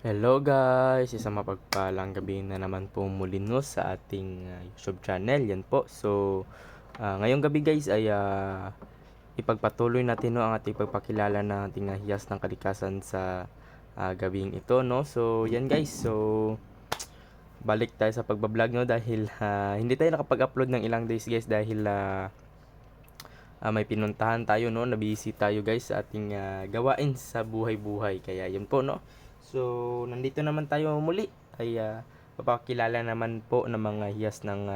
Hello guys! Isang mapagpalang gabi na naman po muli no sa ating YouTube channel. Yan po. So, ngayong gabi guys ay ipagpatuloy natin no ang ating pagpakilala ng ating hiyas ng kalikasan sa gabing ito no. So, yan guys. So, balik tayo sa pagbablog no dahil hindi tayo nakapag-upload ng ilang days guys dahil may pinuntahan tayo no, nabisi tayo guys sa ating gawain sa buhay-buhay. Kaya yun po no. So, nandito naman tayo muli ay papakilala naman po ng mga hiyas ng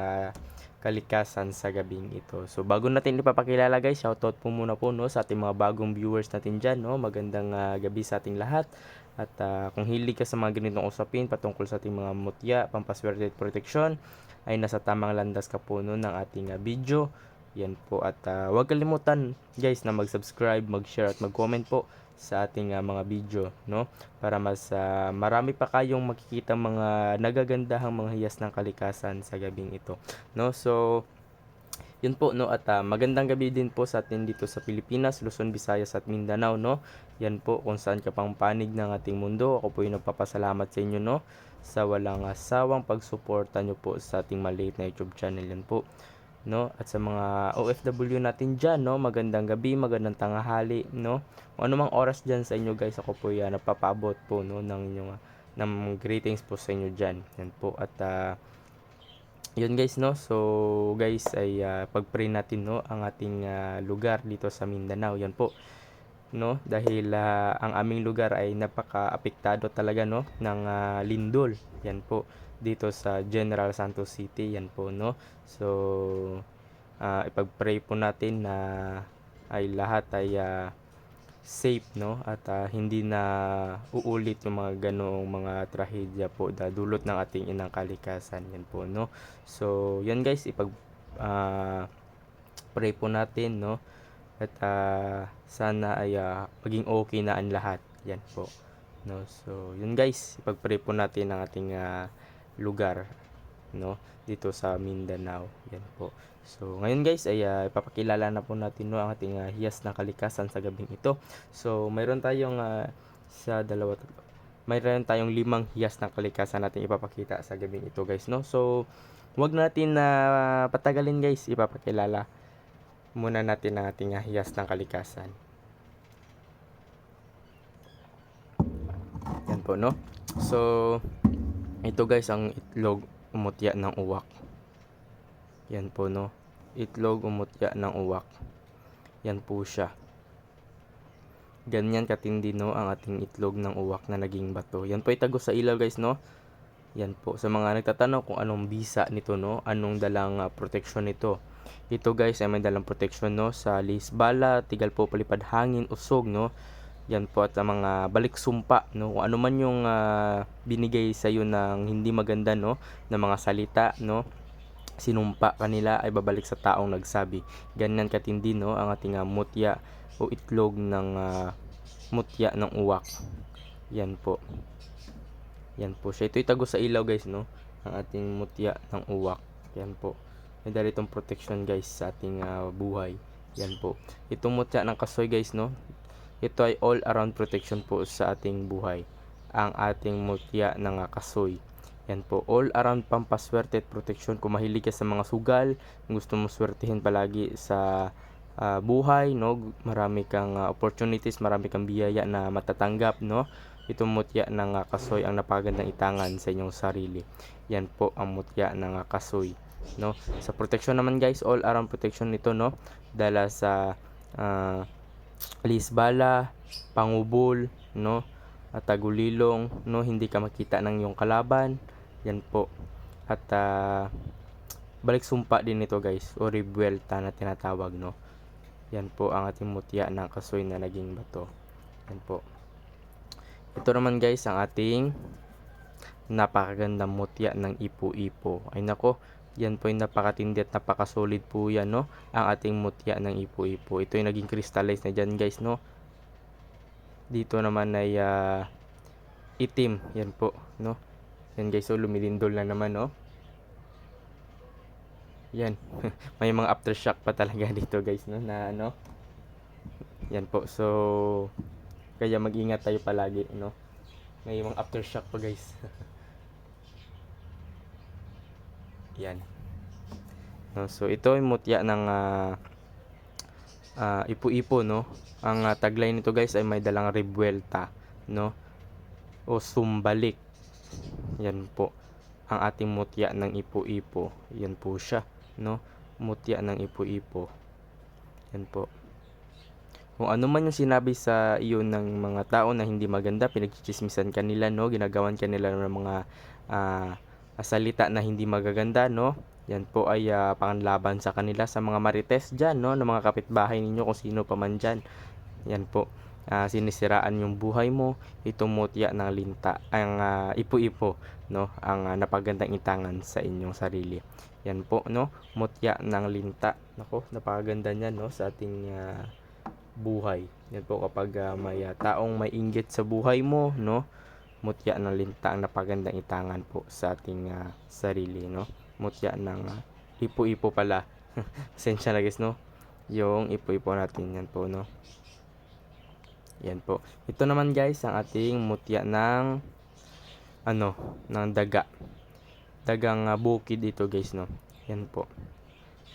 kalikasan sa gabing ito. So, bago natin ipapakilala guys, shoutout po muna po no sa ating mga bagong viewers natin dyan no. Magandang gabi sa ating lahat. At kung hilig ka sa mga ganitong usapin patungkol sa ating mga mutya, pampaswerte at proteksyon, ay nasa tamang landas ka po no ng ating video. Yan po at huwag kalimutan guys na mag-subscribe, mag-share at mag-comment po sa ating mga video no para mas marami pa kayong makikita mga nagagandahang mga hiyas ng kalikasan sa gabing ito no. So yun po no at magandang gabi din po sa atin dito sa Pilipinas, Luzon, Visayas at Mindanao no. Yan po kung saan ka pang panig ng ating mundo. Ako po yung nagpapasalamat sa inyo no sa walang asawang pagsuporta nyo po sa ating maliit na YouTube channel. Yan po no. At sa mga OFW natin diyan no, magandang gabi, magandang tanghali no. Kung anumang oras diyan sa inyo guys, ako po yan napapabot po no ng inyong ng greetings po sa inyo diyan. Yan po at yun guys no. So guys ay pag-pray natin no ang ating lugar dito sa Mindanao. Yan po no dahil ang aming lugar ay napaka-apektado talaga no ng lindol. Yan po dito sa General Santos City. Yan po no. So ipag-pray po natin na ay lahat ay safe no at hindi na uulit yung mga ganoong mga trahedya po na dulot ng ating inang kalikasan. Yan po no. So yan guys ipag pray po natin no at sana ay maging okay na ang lahat. Yan po no. So yun guys, ipag-pray po natin ang ating lugar no dito sa Mindanao. Yan po. So ngayon guys ay ipapakilala na po natin no ang ating hiyas na kalikasan sa gabing ito. So mayroon tayong mayroon tayong 5 hiyas ng kalikasan natin ipapakita sa gabing ito guys no. So wag natin na patagalin guys, ipapakilala muna natin ang ating hiyas ng kalikasan. Yan po no. So ito guys ang itlog umutya ng uwak. Yan po no. Itlog umutya ng uwak. Yan po siya. Ganyan katindi no ang ating itlog ng uwak na naging bato. Yan po ay tagos sa ilaw guys no. Yan po sa mga nagtatanong kung anong bisa nito no, anong dalang proteksyon nito. Ito guys ay may dalang proteksyon no sa lisbala, tigal po, palipad hangin, usog no. Yan po at mga balik sumpa no, kung ano man yung binigay sa iyo ng hindi maganda no na mga salita no, sinumpa kanila ay babalik sa taong nagsabi. Ganyan katindi no ang ating mutya o itlog ng mutya ng uwak. Yan po. Yan po siya. Ito'y tagos sa ilaw guys no, ang ating mutya ng uwak. Yan po. May dali itong protection guys sa ating buhay. Yan po. Itong mutya ng kasoy guys no, ito ay all around protection po sa ating buhay. Ang ating mutya ng kasoy. Yan po, all around pampaswerte at protection. Kung mahilig ka sa mga sugal, gusto mo swertihin palagi sa buhay, no? Marami kang opportunities, marami kang biyaya na matatanggap, no? Itong mutya ng kasoy ang napakagandang itangan sa inyong sarili. Yan po ang mutya ng kasoy, no? Sa protection naman guys, all around protection nito, no? Dala sa lisbala, pangubol, no? At tagulilong, no? Hindi ka makita ng iyong kalaban. Yan po. At balik sumpa din ito guys o rebuelta na tinatawag no. Yan po ang ating mutya ng kasoy na naging bato. Yan po. Ito naman guys ang ating napakagandang mutya ng ipo-ipo. Ay nako, yan po yung napakatindi at napakasolid po yan no. Ang ating mutya ng ipo-ipo. Ito yung naging crystallize na dyan guys no. Dito naman ay itim. Yan po no. Yan guys, so lumilindol na naman no. Yan. May mga aftershock pa talaga dito guys no na ano. Yan po. So kaya mag-ingat tayo palagi no. May mga aftershock pa guys. Yan. No, so ito ay mutya ng ipo-ipo, no. Ang tagline nito guys ay may dalang rebuelta, no, o sumbalik. Yan po ang ating mutya ng ipo-ipo. Yan po siya, no, mutya ng ipo-ipo. Yan po. Kung ano man yung sinabi sa iyo ng mga tao na hindi maganda, pinagchichismisan ka nila, no, ginagawan ka nila ng mga salita na hindi magaganda, no. Yan po ay panlaban sa kanila, sa mga marites dyan, no, ng mga kapitbahay ninyo, kung sino pa man dyan. Yan po, sinisiraan yung buhay mo. Itong mutya ng linta, ang ipo-ipo, no, ang napagandang itangan sa inyong sarili. Yan po, no, mutya ng linta. Nako, napakaganda niyan, no, sa ating buhay. Yan po, kapag may taong may inggit sa buhay mo, no, mutya ng linta ang napagandang itangan po sa ating sarili, no. Mutya ng ipo-ipo pala. Pasensya na guys, no, yung ipo-ipo natin. Yan po, no. Yan po. Ito naman guys ang ating mutya ng ng daga. Dagang bukid ito guys, no. Yan po.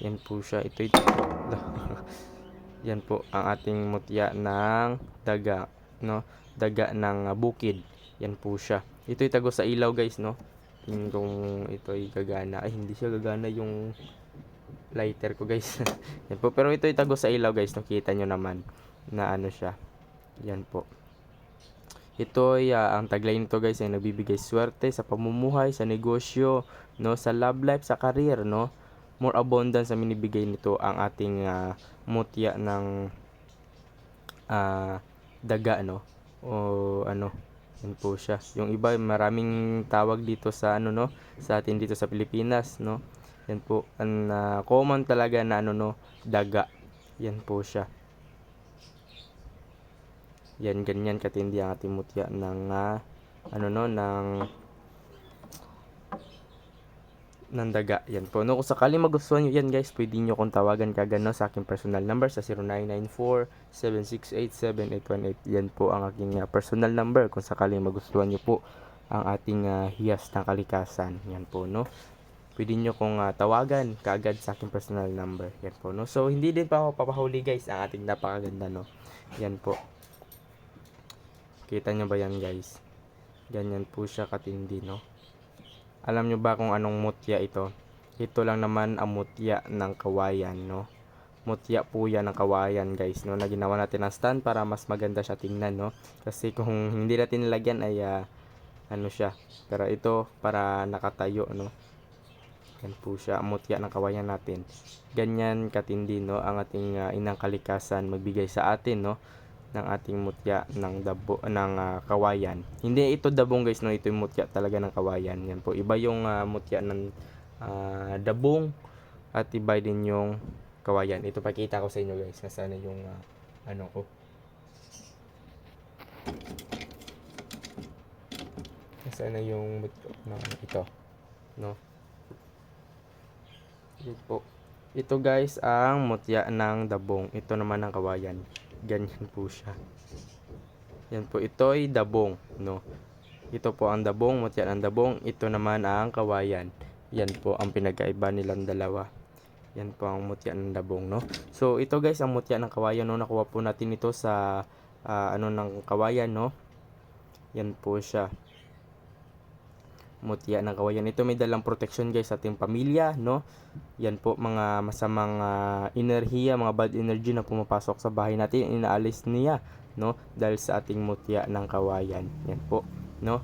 Yan po siya. Ito. Yan po ang ating mutya ng daga, no. Daga ng bukid. Yan po siya. Ito ay tago sa ilaw guys, no. Kung ito ay gagana. Ay, hindi siya gagana yung lighter ko guys. Yan po. Pero ito ay tago sa ilaw guys. Nakita nyo naman na ano siya. Yan po. Ito ay ang tagline nito guys ay nagbibigay swerte sa pamumuhay, sa negosyo, no, sa love life, sa career, no. More abundance ang minibigay nito ang ating mutya ng daga, no. O yan po siya. Yung iba maraming tawag dito sa no, sa atin dito sa Pilipinas, no. Yan po ang common talaga na no, daga. Yan po siya. Yan, ganyan katindi ang ating mutya ng ng daga. Yan po, no. Kung sakali magustuhan nyo yan guys, pwede nyo kong tawagan kagad, no, sa aking personal number sa 0994-768-7818. Yan po ang aking personal number kung sakali magustuhan nyo po ang ating hiyas ng kalikasan. Yan po, no. Pwede nyo kong tawagan kagad sa aking personal number. Yan po, no. So hindi din pa ako papahuli guys, ang ating napakaganda, no. Yan po. Kita nyo ba yan guys? Ganyan po siya katindi, no. Alam nyo ba kung anong mutya ito? Ito lang naman ang mutya ng kawayan, no. Mutya po yan ng kawayan guys, no, na ginawa natin ng stand para mas maganda siya tingnan, no. Kasi kung hindi natin nilagyan ay siya. Pero ito para nakatayo, no. Yan po siya, ang mutya ng kawayan natin. Ganyan katindi, no, ang ating inang kalikasan magbigay sa atin, no, ng ating mutya ng kawayan. Hindi ito dabong guys, no, ito yung mutya talaga ng kawayan. Yan po, iba yung mutya ng dabong at iba din yung kawayan. Ito pakita ko sa inyo guys, nasaan na yung ko. Nasaan na yung ito, no. Ito po. Ito guys ang mutya ng dabong. Ito naman ang kawayan. Ganyan po siya. Yan po, ito ay dabong, no. Ito po ang dabong, mutya ng dabong. Ito naman ang kawayan. Yan po ang pinagkaiba nilang dalawa. Yan po ang mutya ng dabong, no. So ito guys ang mutya ng kawayan, no. Nakuha po natin ito sa ng kawayan, no. Yan po siya. Mutya ng kawayan. Ito may dalang protection guys sa ating pamilya, no. Yan po, mga masamang enerhiya, mga bad energy na pumapasok sa bahay natin, inaalis niya, no, dahil sa ating mutya ng kawayan. Yan po, no.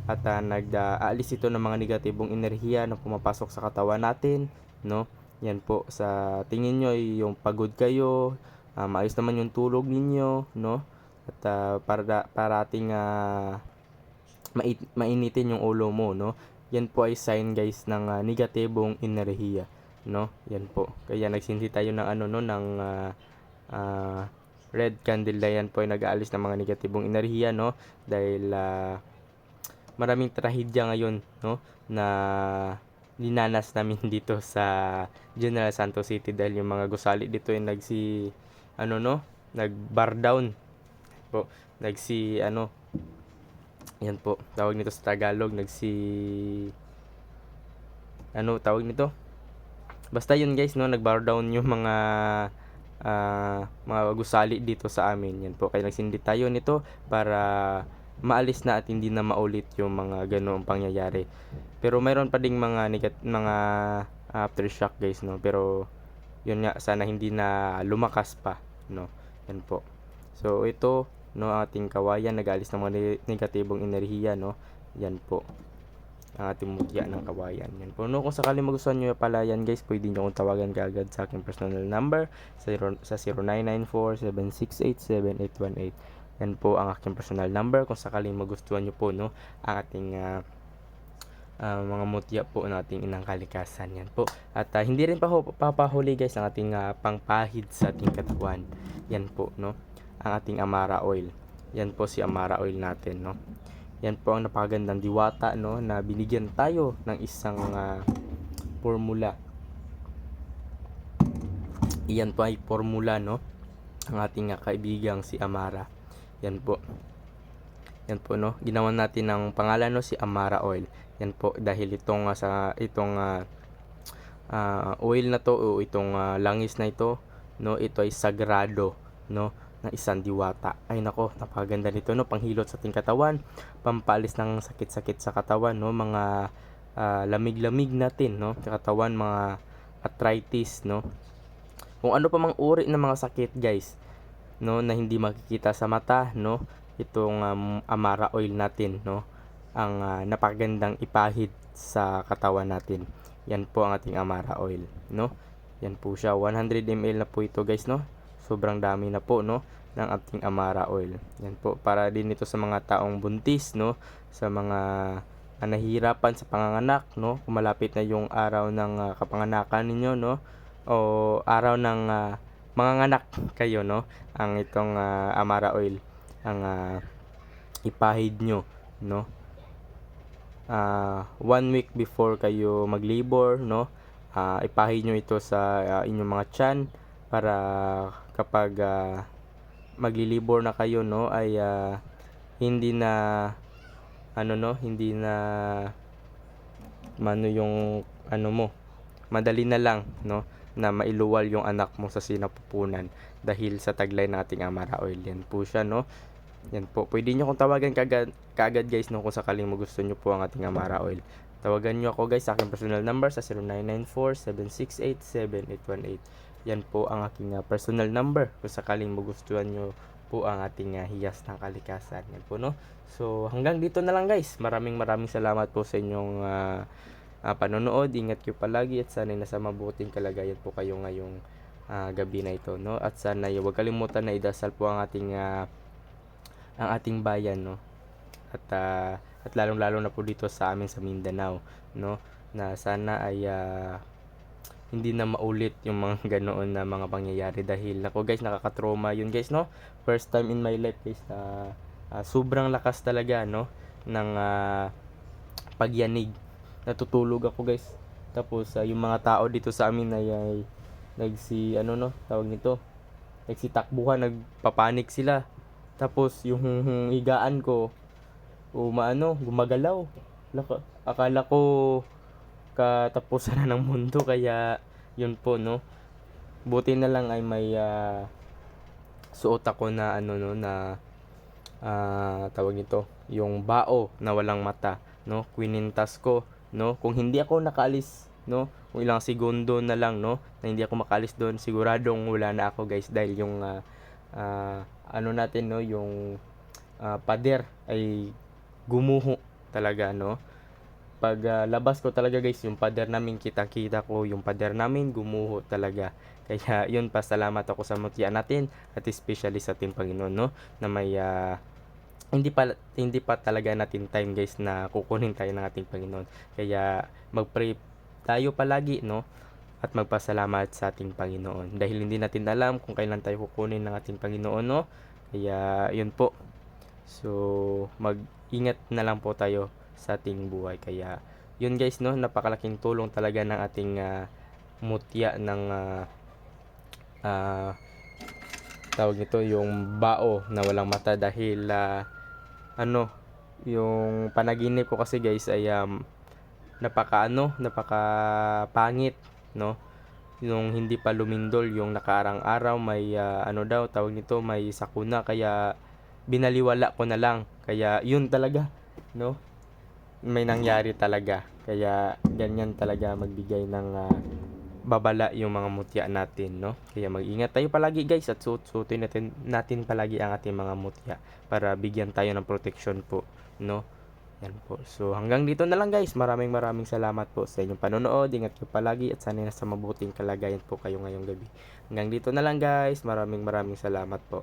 At nag-aalis ito ng mga negatibong enerhiya na pumapasok sa katawan natin, no. Yan po, sa tingin nyo yung pagod kayo, maayos naman yung tulog ninyo, no. At parating mainitin yung ulo mo, no. Yan po ay sign guys ng negatibong enerhiya, no. Yan po. Kaya nagsinti tayo ng ng red candle na yan po ay nag-aalis ng mga negatibong enerhiya, no. Dahil maraming trahedya ngayon, no, na dinanas namin dito sa General Santos City dahil yung mga gusali dito ay nag-bar down po, Yan po, tawag nito sa Tagalog, ano tawag nito? Basta yun guys, no, nag-bar down yung mga gusali dito sa amin. Yan po, kaya nagsindi tayo nito para maalis na at hindi na maulit yung mga ganoong pangyayari. Pero mayroon pa ding mga aftershock guys, no. Pero yun nga, sana hindi na lumakas pa, no. Yan po. So ito, no, ating kawayan nag-alis ng mga negatibong enerhiya, no. Yan po ang ating mutya ng kawayan. Yan po, no, kung sakaling magustuhan nyo pala yan guys, pwede nyo akong tawagan kaagad sa aking personal number sa 0994-768-7818. Yan po ang aking personal number kung sakaling magustuhan nyo po, no, ang ating mga mutya po nating inang kalikasan. Yan po. At hindi rin papahuli guys ang ating pangpahid sa ating katawan. Yan po, no, ang ating Amara oil. Yan po si Amara oil natin, no. Yan po ang napakagandang diwata, no, na binigyan tayo ng isang formula. Iyan po ay formula, no, ang ating kaibigang si Amara. Yan po. Yan po, no, ginawan natin ng pangalan, no, si Amara oil. Yan po dahil itong oil na to o itong langis na ito, no, ito ay sagrado, no, ng isang diwata. Ay nako, napakaganda nito, no, panghilot sa ating katawan, pampalis ng sakit-sakit sa katawan, no, mga lamig-lamig natin, no, sa katawan, mga arthritis, no, kung ano pa mang uri ng mga sakit guys, no, na hindi makikita sa mata, no, itong Amara oil natin, no, ang napakagandang ipahid sa katawan natin. Yan po ang ating Amara oil, no. Yan po siya, 100 ml na po ito guys, no. Sobrang dami na po, no, ng ating Amara oil. Yan po, para din ito sa mga taong buntis, no, sa mga nahihirapan sa panganganak, no, kung malapit na yung araw ng kapanganakan ninyo, no, o araw ng manganganak kayo, no, ang itong Amara oil ang ipahid nyo, no. 1 week before kayo maglibor, no, ipahid nyo ito sa inyong mga tiyan para kapag maglilibor na kayo, no, ay hindi na hindi na yung madali na lang, no, na mailuwal yung anak mo sa sinapupunan dahil sa taglay ng ating Amara oil. Yan po siya, no. Yan po, pwede nyo akong tawagan kaagad guys, no, kung sakaling magusto nyo po ang ating Amara oil. Tawagan nyo ako guys sa aking personal number sa 0994-768-7818. Yan po ang aking personal number kung sakaling magustuhan nyo po ang ating hiyas ng kalikasan. Yan po, no. So hanggang dito na lang guys. Maraming salamat po sa inyong panonood. Ingat kayo palagi at sana nasa mabuting kalagayan po kayo ngayong gabi na ito, no. At sana huwag kalimutan na idasal po ang ating bayan, no. At lalong-lalo na po dito sa amin sa Mindanao, no, na sana ay hindi na maulit yung mga ganoon na mga pangyayari dahil nako guys, nakaka-trauma yun guys, no. First time in my life guys na sobrang lakas talaga, no, ng pagyanig. Natutulog ako guys. Tapos yung mga tao dito sa amin ay nagsitakbuhan, nagpapanik sila. Tapos yung higaan ko gumagalaw. Akala ko katapusan na ng mundo, kaya yun po, no. Buti na lang ay may suot ako na tawag nito, yung bao na walang mata, no. Kwinintas ko, no. Kung hindi ako nakaalis, no, kung ilang segundo na lang, no, na hindi ako makaalis doon, siguradong wala na ako guys dahil yung natin, no, yung pader ay gumuho talaga, no. Pag labas ko talaga guys, yung pader namin, kita ko yung pader namin gumuho talaga. Kaya yun, pasalamat ako sa mutya natin at especially sa ating Panginoon, no, na may hindi pa talaga natin time guys na kukunin tayo ng ating Panginoon. Kaya mag-pray tayo palagi, no, at magpasalamat sa ating Panginoon dahil hindi natin alam kung kailan tayo kukunin ng ating Panginoon, no. Kaya yun po. So mag-ingat na lang po tayo sa ating buhay. Kaya yun guys, no, napakalaking tulong talaga ng ating mutya ng tawag nito, yung bao na walang mata dahil Yung panaginip ko kasi guys ay napakapangit, no? Yung hindi pa lumindol yung nakaarang araw may ano daw tawag nito, may sakuna, kaya binaliwala ko na lang. Kaya yun talaga, no? May nangyari talaga. Kaya ganyan talaga magbigay ng babala yung mga mutya natin, no? Kaya mag-ingat tayo palagi guys at suotin natin palagi ang ating mga mutya para bigyan tayo ng protection po, no? Yan po. So hanggang dito na lang guys. Maraming salamat po sa inyong panonood. Ingat kayo palagi at sana nasa mabuting kalagayan po kayo ngayong gabi. Hanggang dito na lang guys. Maraming salamat po.